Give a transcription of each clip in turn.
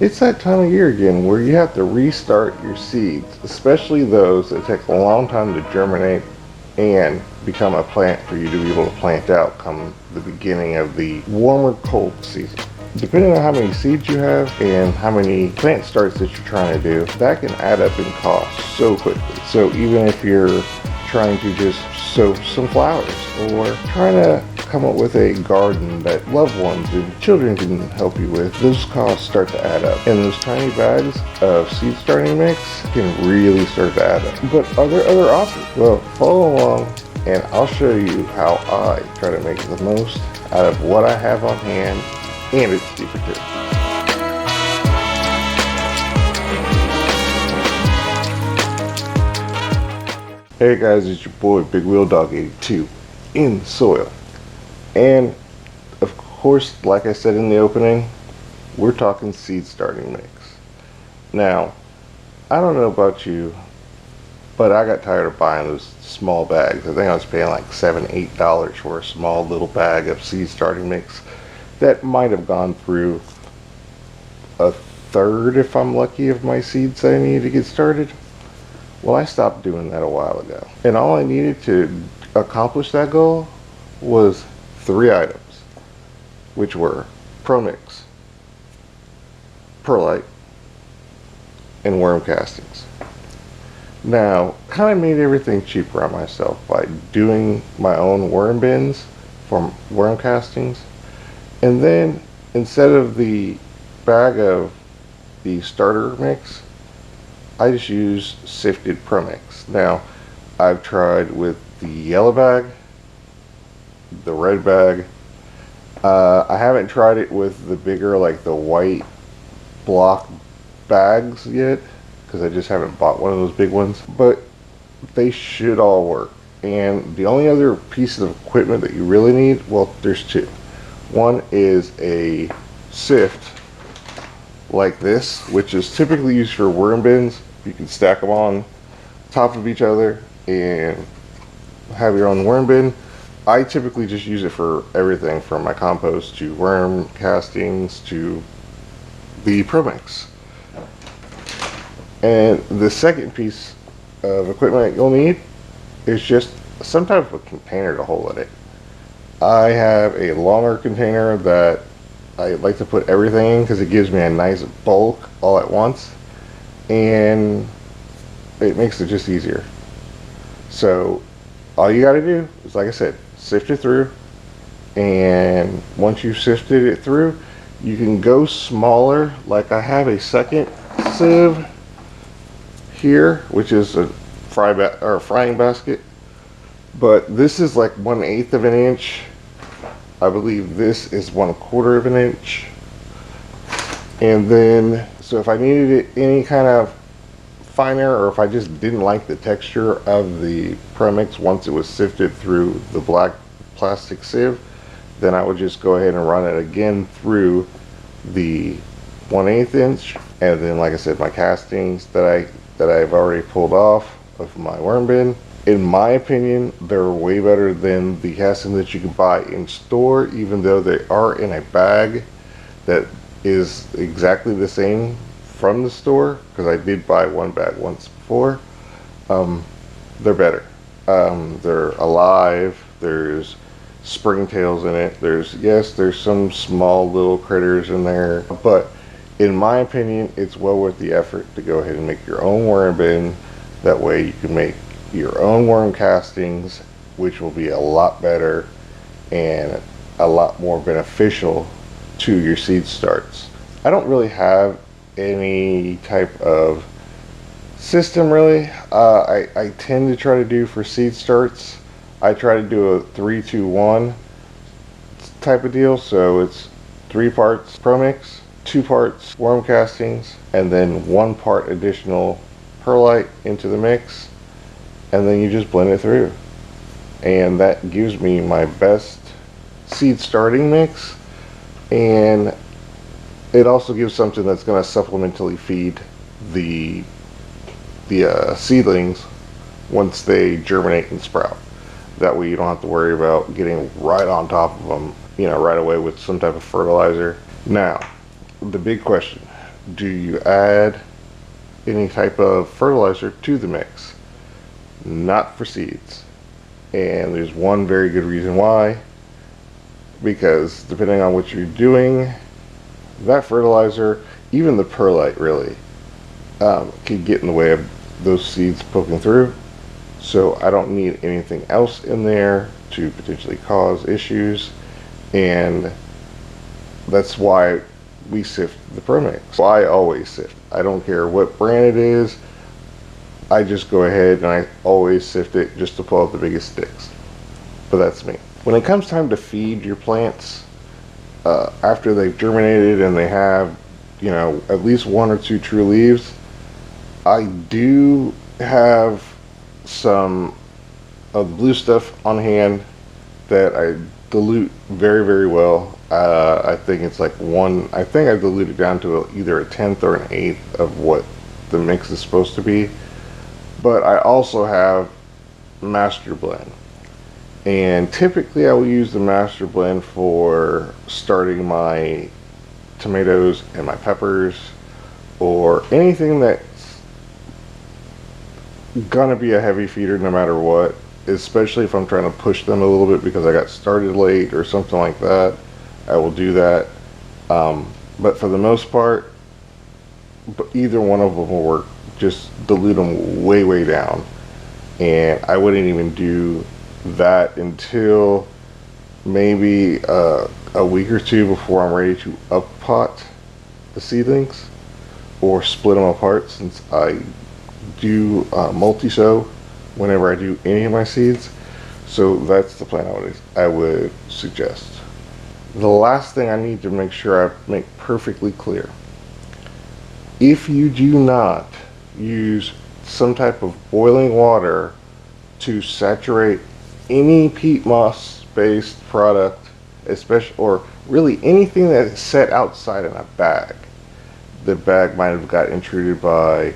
It's that time of year again where you have to restart your seeds, especially those that take a long time to germinate and become a plant for you to be able to plant out come the beginning of the warmer cold season. Depending on how many seeds you have and how many plant starts that you're trying to do, that can add up in cost so quickly. So even if you're trying to just sow some flowers or trying to come up with a garden that loved ones and children can help you with, those costs start to add up. And those tiny bags of seed starting mix can really start to add up. But are there other options? Well, follow along and I'll show you how I try to make the most out of what I have on hand, and it's cheaper too. Hey guys, it's your boy Big Wheel Dog 82 in the soil. And of course, like I said in the opening, we're talking seed starting mix. Now, I don't know about you, but I got tired of buying those small bags. I think I was paying like $7, $8 for a small little bag of seed starting mix that might have gone through a third, if I'm lucky, of my seeds I need to get started. Well, I stopped doing that a while ago. And all I needed to accomplish that goal was 3 items, which were ProMix, perlite, and worm castings. Now, kind of made everything cheaper on myself by doing my own worm bins for worm castings. And then, instead of the bag of the starter mix, I just use sifted ProMix. Now, I've tried with the yellow bag, the red bag. I haven't tried it with the bigger, like the white block bags yet, because I just haven't bought one of those big ones. But they should all work. And the only other piece of equipment that you really need, well, there's two. One is a sift like this, which is typically used for worm bins. You can stack them on top of each other and have your own worm bin. I typically just use it for everything from my compost to worm castings to the ProMix. And the second piece of equipment you'll need is just some type of a container to hold it. I have a longer container that I like to put everything in because it gives me a nice bulk all at once, and it makes it just easier. So all you got to do is, like I said, sift it through, and once you've sifted it through, you can go smaller. Like I have a second sieve here, which is a frying basket, but this is like 1/8 of an inch. I believe this is 1/4 of an inch. And then, so if I needed it any kind of finer, or if I just didn't like the texture of the ProMix once it was sifted through the black plastic sieve, then I would just go ahead and run it again through the 1/8 inch. And then, like I said, my castings that I've already pulled off of my worm bin, in my opinion, they're way better than the castings that you can buy in store, even though they are in a bag that is exactly the same from the store, because I did buy one bag once before. They're better. They're alive. There's springtails in it. There's some small little critters in there, but in my opinion, it's well worth the effort to go ahead and make your own worm bin. That way you can make your own worm castings, which will be a lot better and a lot more beneficial to your seed starts. I don't really have any type of system really. I tend to try to do for seed starts, I try to do a 3-2-1 type of deal. So it's 3 parts ProMix, 2 parts worm castings, and then 1 part additional perlite into the mix, and then you just blend it through, and that gives me my best seed starting mix. And it also gives something that's going to supplementally feed the seedlings once they germinate and sprout. That way you don't have to worry about getting right on top of them, right away with some type of fertilizer. Now, the big question, do you add any type of fertilizer to the mix? Not for seeds. And there's one very good reason why. Because depending on what you're doing, that fertilizer, even the perlite really, can get in the way of those seeds poking through. So I don't need anything else in there to potentially cause issues. And that's why we sift the ProMix. Well, I always sift. I don't care what brand it is. I just go ahead and I always sift it just to pull out the biggest sticks. But that's me. When it comes time to feed your plants, after they've germinated and they have, you know, at least 1 or 2 true leaves, I do have some of the blue stuff on hand that I dilute very, very well. I think it's like I think I dilute it down to either a 1/10 or an 1/8 of what the mix is supposed to be. But I also have master blend. And typically I will use the master blend for starting my tomatoes and my peppers, or anything that's gonna be a heavy feeder no matter what, especially if I'm trying to push them a little bit because I got started late or something like that. I will do that. But for the most part, either one of them will work. Just dilute them way, way down. And I wouldn't even do that until maybe a week or 2 before I'm ready to up pot the seedlings or split them apart, since I do multi-sow whenever I do any of my seeds. So that's the plan I would suggest. The last thing I need to make sure I make perfectly clear: if you do not use some type of boiling water to saturate any peat moss based product, especially, or really anything that is set outside in a bag, the bag might have got intruded by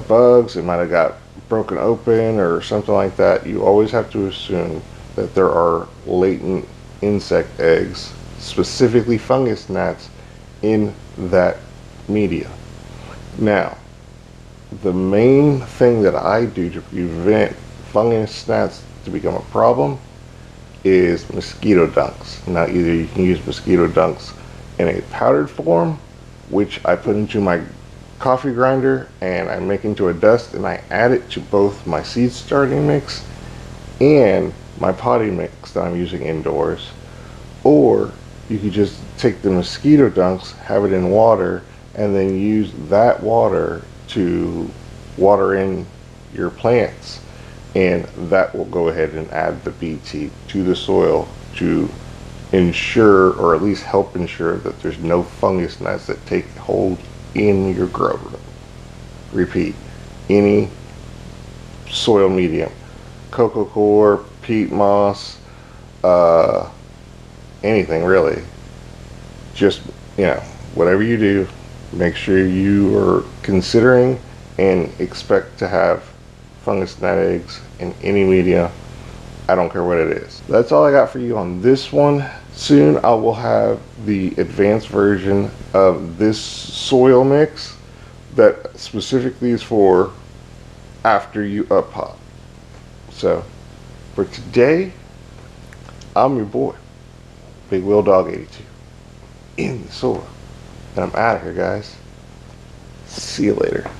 bugs, it might have got broken open or something like that. You always have to assume that there are latent insect eggs, specifically fungus gnats, in that media. Now, the main thing that I do to prevent fungus gnats to become a problem is mosquito dunks. Now, either you can use mosquito dunks in a powdered form, which I put into my coffee grinder and I make into a dust, and I add it to both my seed starting mix and my potting mix that I'm using indoors. Or you could just take the mosquito dunks, have it in water, and then use that water to water in your plants, and that will go ahead and add the BT to the soil to ensure, or at least help ensure, that there's no fungus gnats that take hold in your grow room. Repeat, any soil medium, coco coir, peat moss, anything really. Just, you know, whatever you do, make sure you are considering and expect to have fungus gnat eggs in any media. I don't care what it is. That's all I got for you on this one. Soon I will have the advanced version of this soil mix that specifically is for after you up pot. So for today, I'm your boy, Big Wheel Dog 82, in the soil. And I'm out of here, guys. See you later.